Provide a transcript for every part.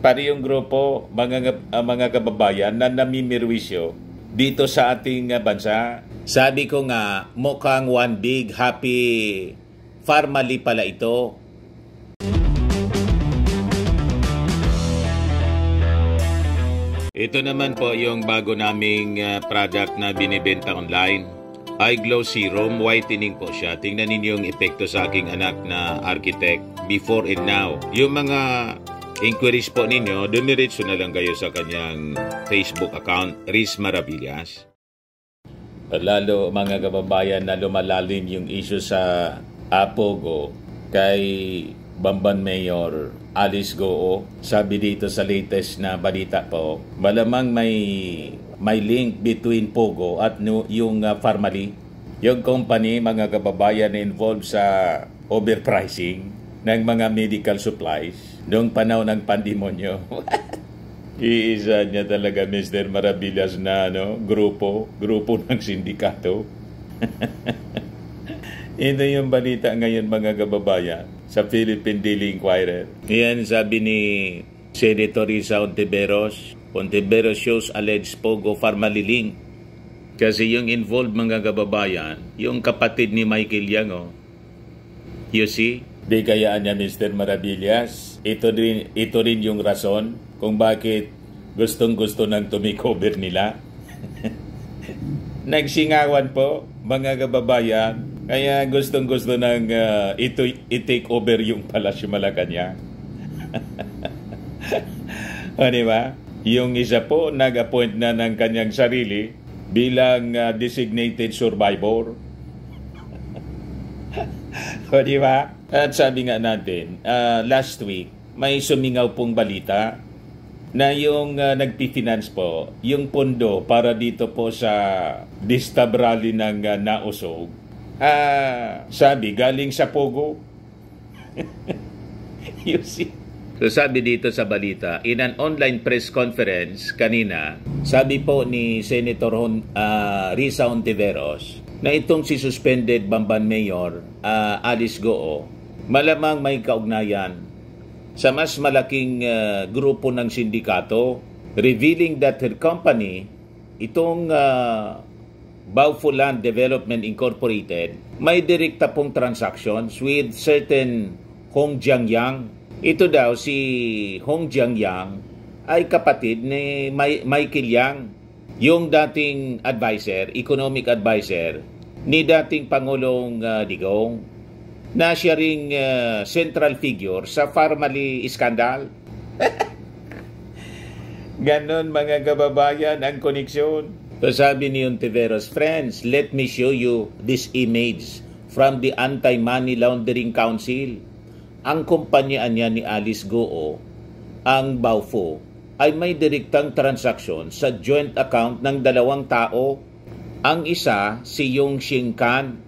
Pari yung grupo, mga kababayan na namimirwisyo dito sa ating bansa. Sabi ko nga, mukhang one big happy family pala ito. Ito naman po yung bago naming product na binibenta online. iGlow Serum, whitening po siya. Tingnan ninyo yung epekto sa aking anak na architect before and now. Yung mga inquiries po ninyo, dumiretso na lang kayo sa kanyang Facebook account, Riz Maravillas. Lalo mga kababayan na lumalalim yung issue sa Apogo kay Bamban Mayor Alice Goo. Sabi dito sa latest na balita po, malamang may link between Pogo at yung Pharmally. Yung company, mga kababayan, involved sa overpricing ng mga medical supplies noong panahon ng pandemonyo. Iisa niya talaga, Mr. Maravillas, na grupo ng sindikato. Ito yung balita ngayon, mga kababayan, sa Philippine Daily Inquirer. Yan sabi ni Senator Risa Ontiveros. Ontiveros shows alleged Pogo Pharmally link. Kasi yung involved, mga kababayan, yung kapatid ni Michael Yang, you see? Di kayaan niya, Mr. Maravillas. Ito rin yung rason kung bakit gustong-gusto nang tumikover nila. Nagsingawan po, mga kababayan. Kaya gustong-gusto nang i-take over yung Palasyo Malacanang. O, diba? Yung isa po, nag-appoint na ng kanyang sarili bilang designated survivor. O, diba? At sabi nga natin, last week, may sumingaw pong balita na yung nagpifinance po, yung pondo para dito po sa Distab Rally ng nausog, sabi, galing sa Pogo. You see? So sabi dito sa balita, in an online press conference kanina, sabi po ni Senator Risa Ontiveros na itong si suspended Bamban Mayor Alice Goo, malamang may kaugnayan sa mas malaking grupo ng sindikato, revealing that her company, itong Baofu Land Development Incorporated, may direkta pong transactions with certain Hong Jiangyang. Ito daw si Hong Jiangyang ay kapatid ni Michael Yang, yung dating advisor, economic advisor ni dating Pangulong Digong, na siya ring central figure sa Pharmally scandal. Ganon, mga kababayan, ang koneksyon. So sabi ni Ontiveros, friends, let me show you this image from the Anti-Money Laundering Council. Ang kumpanya niya ni Alice Goo, ang Baofu, ay may direktang transaksyon sa joint account ng dalawang tao. Ang isa, si Yong Xingkan,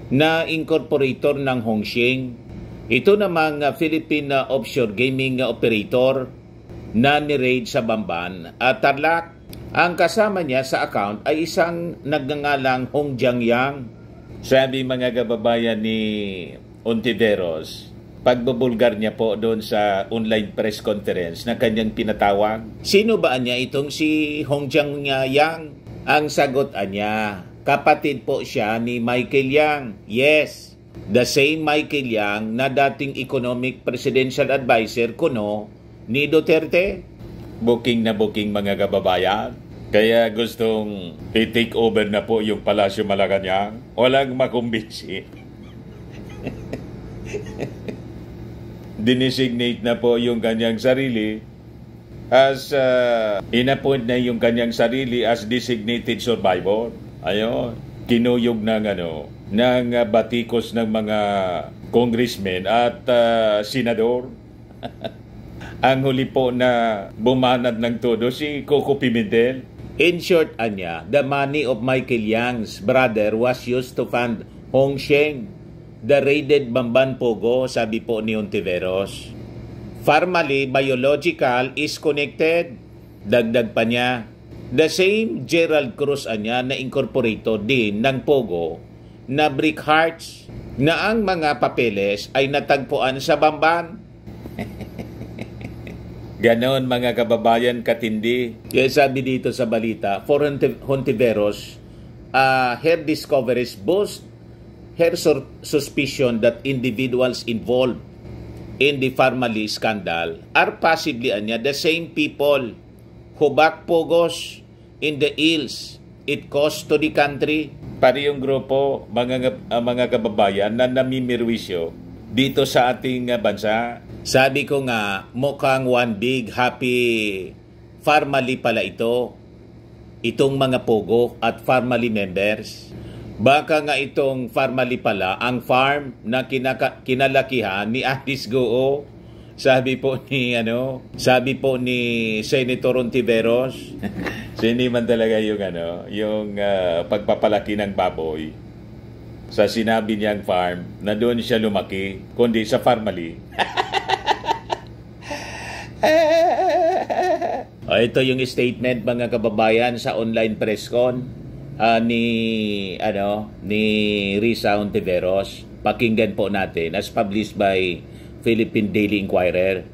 na incorporator ng Hongxing. Ito namang Philippine offshore gaming operator na ni-raid sa Bamban at Tarlac. Ang kasama niya sa account ay isang nagngangalang Hong Jiangyang. Sabi, mga kababayan, ni Ontiveros, pagbubulgar niya po doon sa online press conference na kanyang pinatawag, sino ba niya itong si Hong Jiangyang? Ang sagot niya, kapatid po siya ni Michael Yang. Yes, the same Michael Yang na dating economic presidential advisor kuno ni Duterte. Booking na booking, mga kababayan. Kaya gustong i-take over na po yung Palasyo Malacanang. Walang makumbinsi. Dinesignate na po yung kanyang sarili as inappoint na yung kanyang sarili as designated survivor. Ayun, kinuyog ng batikos ng mga congressmen at senador. Ang huli po na bumanat ng todo si Coco Pimentel. In short, anya, the money of Michael Yang's brother was used to fund Hongxing, the raided Bamban Pogo, sabi po ni Ontiveros. Pharmally Biological is connected. Dagdag pa niya, the same Gerald Cruz anya na incorporator din ng Pogo na Brick Hearts, na ang mga papeles ay natagpuan sa Bamban. Ganon mga kababayan katindi. Kaya sabi dito sa balita, for Hontiveros, her discoveries boost her suspicion that individuals involved in the Farmally scandal are possibly the same people who back pogos in the ills it cost to the country. Pari yung grupo, mga kababayan na namimirwisyo dito sa ating bansa. Sabi ko nga, mukhang one big happy Farmally pala ito. Itong mga pogo at Farmally members. Baka nga itong Farmally pala ang farm na kinalakihan ni Alice Goo. Sabi po ni Senator Hontiveros. Sini man talaga yung pagpapalaki ng baboy. Sa sinabi niyang farm na doon siya lumaki, kundi sa Farmally. Ito yung statement mga kababayan sa online press con ni Risa Hontiveros. Pakinggan po natin as published by Philippine Daily Inquirer.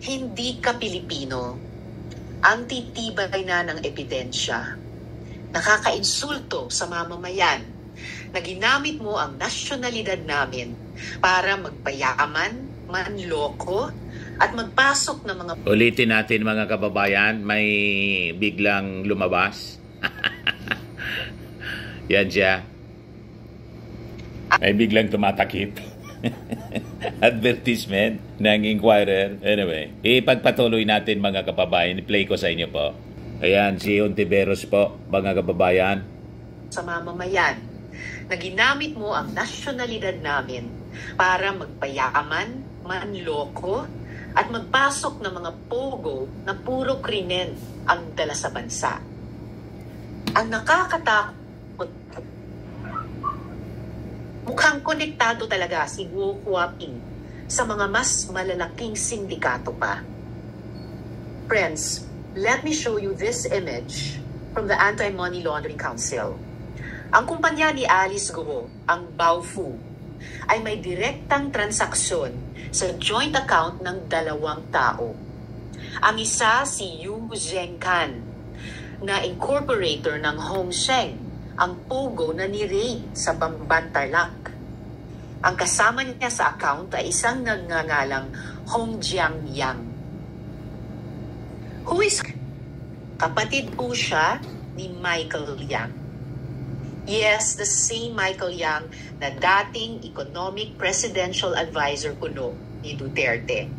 Hindi ka Pilipino. Ang titibay na ng ebidensya. Nakakainsulto sa mamamayan na ginamit mo ang nasyonalidad namin para magpayaman, manloko, at magpasok ng mga... Ulitin natin mga kababayan, may biglang lumabas. Yan siya. May biglang tumatakip. Advertisement ng Inquirer. Anyway, ipagpatuloy natin mga kababayan. I-play ko sa inyo po. Ayan, si Hontiveros po, mga kababayan. Sa mamamayan, na ginamit mo ang nasyonalidad namin para magpayaman, manloko, at magpasok ng mga pogo na puro krimen ang dala sa bansa. Ang nakakatakot, mukhang konektado talaga si Guo Huaping sa mga mas malalaking sindikato pa. Friends, let me show you this image from the Anti-Money Laundering Council. Ang kumpanya ni Alice Guo, ang Baofu, ay may direktang transaksyon sa joint account ng 2 tao. Ang isa si Yu Zhengkan, na incorporator ng Hongsheng, ang pogo na ni-raid sa Bamban, Tarlac. Ang kasama niya sa account ay isang nagngangalang Hong Jiangyang. Who is kapatid po siya ni Michael Yang. Yes, the same Michael Yang na dating economic presidential advisor kuno ni Duterte.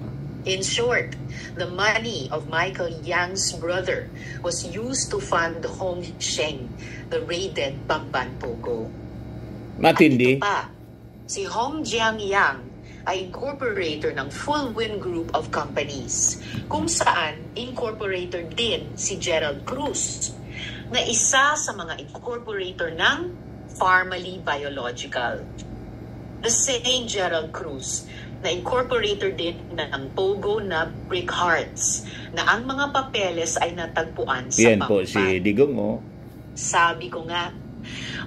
In short, the money of Michael Yang's brother was used to fund Hong Sheng, the raided Bamban Pogo. Matindi. At ito pa, si Hong Jiangyang ay incorporator ng Full Wind Group of Companies, kung saan incorporator din si Gerald Cruz, na isa sa mga incorporator ng Farmally Biological. The same Gerald Cruz na incorporator din ng Pogo na Brick Hearts, na ang mga papeles ay natagpuan sa Yan Bamban. po si Digong. Sabi ko nga,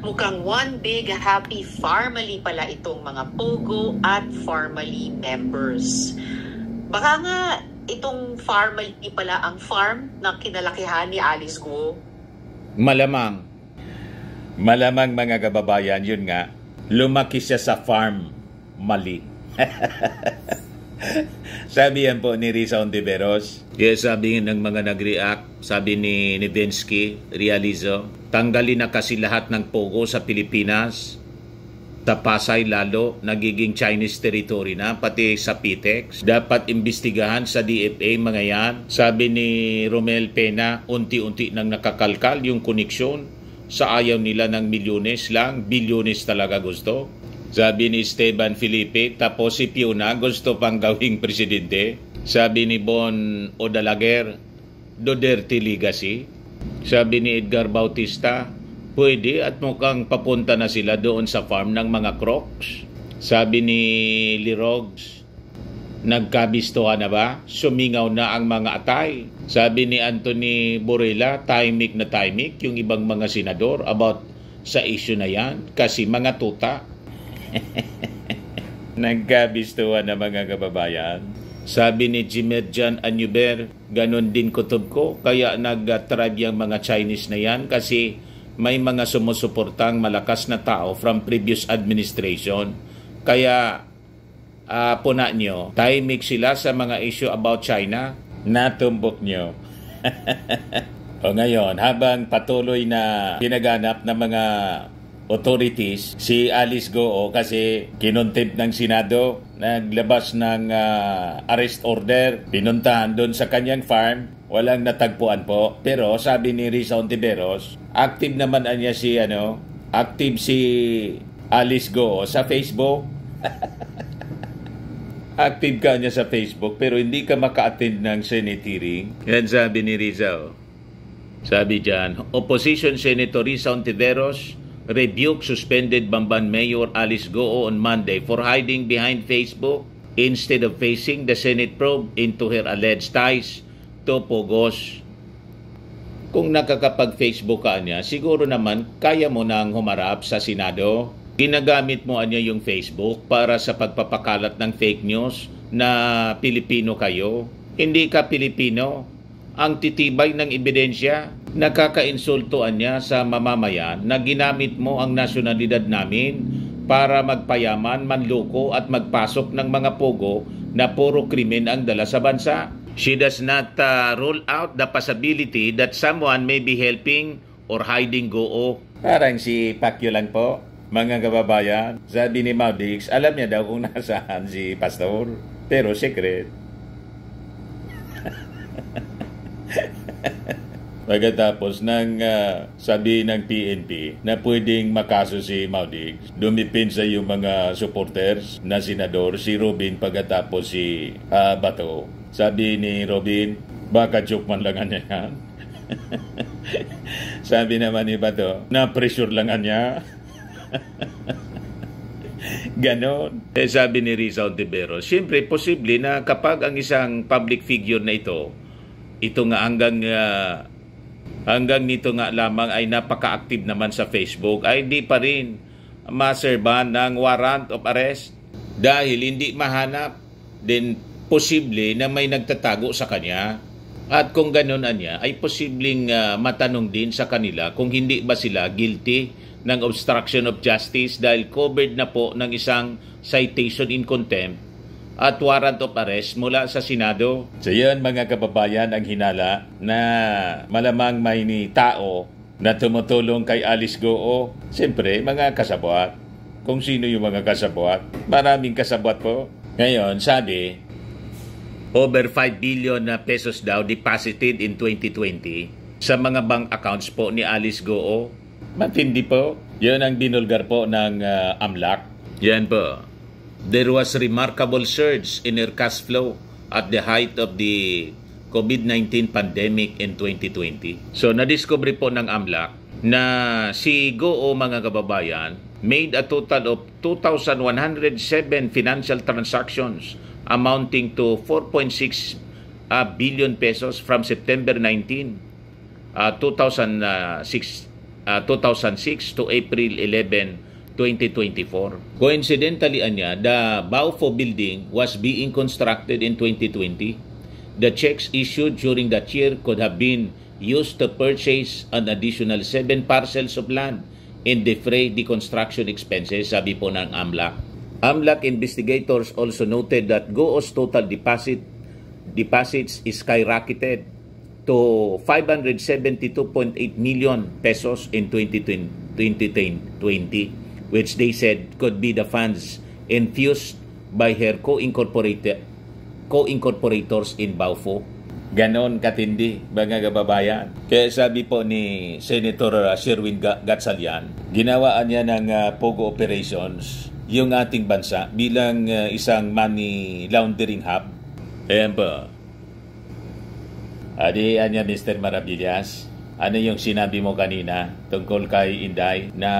mukhang one big happy Farmally pala itong mga Pogo at Farmally members. Baka nga itong Farmally pala ang farm na kinalakihan ni Alice Guo. Malamang mga kababayan, yun nga, lumaki siya sa farm mali. Sabi yan po ni Risa Hontiveros. Kaya sabi ng mga nag-react, sabi ni Nivensky Realizo, tanggalin na kasi lahat ng pogo sa Pilipinas. Tapasay lalo, nagiging Chinese territory na, pati sa PTEX. Dapat imbestigahan sa DFA mga yan. Sabi ni Romel Pena, unti-unti nang nakakalkal yung koneksyon. Sa ayaw nila ng milyones lang, bilyones talaga gusto. Sabi ni Esteban Felipe, tapos si Piuna gusto pang gawing presidente. Sabi ni Bon Odalaguer, Duterte legacy. Sabi ni Edgar Bautista, pwede at mukhang papunta na sila doon sa farm ng mga Crocs. Sabi ni Lirogs, nagkabistuhan na ba? Sumingaw na ang mga atay. Sabi ni Anthony Borrella, timing na timing yung ibang mga senador about sa issue na yan kasi mga tuta. Nagkabistuhan na mga kababayan. Sabi ni Jimerjan Anyuber, ganon din kutob ko, kaya nag-tribe yung mga Chinese na yan kasi may mga sumusuportang malakas na tao from previous administration. Kaya puna nyo, tahimik sila sa mga issue about China, natumbok nyo. O ngayon, habang patuloy na ginaganap ng mga authorities, si Alice Goo kasi kinontempt ng Senado, naglabas ng arrest order, pinuntahan doon sa kanyang farm, walang natagpuan po. Pero sabi ni Risa Ontiveros, active naman niya active si Alice Goo sa Facebook. Active ka niya sa Facebook pero hindi ka maka-attend ng Senate hearing. Yan sabi ni Rizal. Sabi dyan, Opposition Senator Risa Ontiveros rebuked suspended Bamban Mayor Alice Goo on Monday for hiding behind Facebook instead of facing the Senate probe into her alleged ties to Pogos. Kung nakakapag-Facebook ka niya, siguro naman kaya mo nang humarap sa Senado. Ginagamit mo niya yung Facebook para sa pagpapakalat ng fake news na Pilipino kayo. Hindi ka Pilipino. Ang titibay ng ebidensya, nakakainsultoan niya sa mamamayan na ginamit mo ang nasyonalidad namin para magpayaman, manloko at magpasok ng mga pogo na puro krimen ang dala sa bansa. She does not rule out the possibility that someone may be helping or hiding Goo. Parang si Pacquiao lang po. Mga kababayan, sabi ni Maudix, alam niya daw kung nasaan si Pastor, pero secret. Pagkatapos ng sabi ng PNP na pwedeng makaso si Maudix, dumipinsa yung mga supporters na senador, si Robin pagkatapos si Bato. Sabi ni Robin, baka joke man lang niya yan. Sabi naman ni Bato, na-pressure lang niya. Ganon. Sabi ni Risa Ontiveros, siyempre posible na kapag ang isang public figure na ito nga hanggang nito nga lamang ay napaka-active naman sa Facebook, ay hindi pa rin maserban ng warrant of arrest dahil hindi mahanap. Then posible na may nagtatago sa kanya. At kung ganon niya, ay posibleng matanong din sa kanila kung hindi ba sila guilty ng obstruction of justice dahil covered na po ng isang citation in contempt at warrant of arrest mula sa Senado. So yan mga kababayan ang hinala na malamang may tao na tumutulong kay Alice Goo. Siyempre mga kasabwat. Kung sino yung mga kasabwat? Maraming kasabwat po. Ngayon sabi, over 5 billion na pesos daw deposited in 2020 sa mga bank accounts po ni Alice Goo. Matindi po. Yan ang binulgar po ng AMLAC. Yan po. There was remarkable surge in her cash flow at the height of the COVID-19 pandemic in 2020. So, nadiscover po ng AMLAC na si Goo, mga kababayan, made a total of 2,107 financial transactions amounting to 4.6 billion pesos from September 19, 2006 to April 11, 2024. Coincidentally the Baufo building was being constructed in 2020. The checks issued during that year could have been used to purchase an additional 7 parcels of land and defray the construction expenses, sabi po ng AMLAC. AMLAC investigators also noted that Goo's total deposits skyrocketed to 572.8 million pesos in 2020, which they said could be the funds infused by her co-incorporators in Baufo. Ganon katindi, mga kababayan. Kaya sabi po ni Senator Sherwin Gatchalian, ginawaan niya ng POGO operations yung ating bansa bilang isang money laundering hub. Ayan po. Adi, anya Mr. Maravillas, ano yung sinabi mo kanina tungkol kay Inday na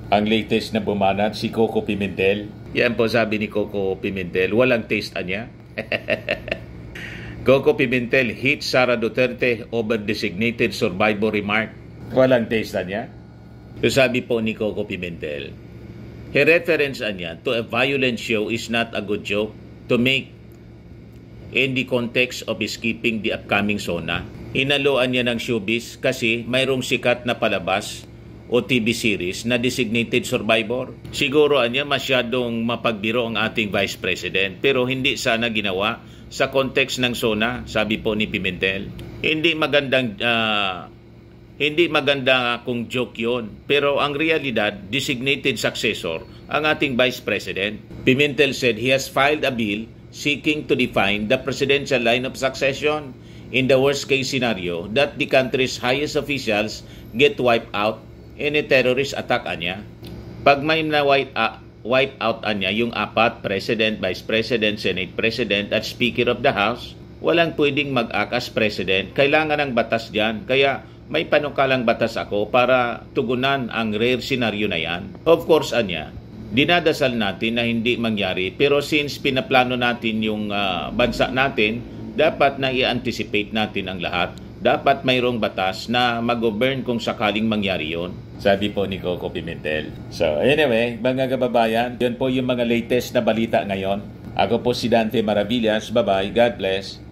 ang latest na bumanat si Coco Pimentel? Yan po sabi ni Coco Pimentel, walang taste anya. Coco Pimentel hit Sara Duterte over designated survivor remark. Walang taste anya. So sabi po ni Coco Pimentel, her reference anya to a violent show is not a good joke to make in the context of escaping the upcoming SONA. Inaluan niya ng showbiz kasi mayroong sikat na palabas o TV series na designated survivor. Siguro niya masyadong mapagbiro ang ating Vice President pero hindi sana ginawa sa context ng SONA, sabi po ni Pimentel. Hindi maganda kung joke yon. Pero ang realidad, designated successor ang ating Vice President. Pimentel said he has filed a bill seeking to define the presidential line of succession in the worst case scenario that the country's highest officials get wiped out in a terrorist attack anya. Pag may na-wipe out anya yung 4, President, Vice President, Senate President at Speaker of the House, walang pwedeng mag-act as President. Kailangan ng batas diyan. Kaya may panukalang batas ako para tugunan ang rare scenario na yan. Of course, anya, dinadasal natin na hindi mangyari. Pero since pinaplano natin yung bansa natin, dapat na i-anticipate natin ang lahat. Dapat mayroong batas na mag-govern kung sakaling mangyari yon. Sabi po ni Coco Pimentel. So anyway, mga kababayan, yun po yung mga latest na balita ngayon. Ako po si Dante Maravillas. Bye-bye. God bless.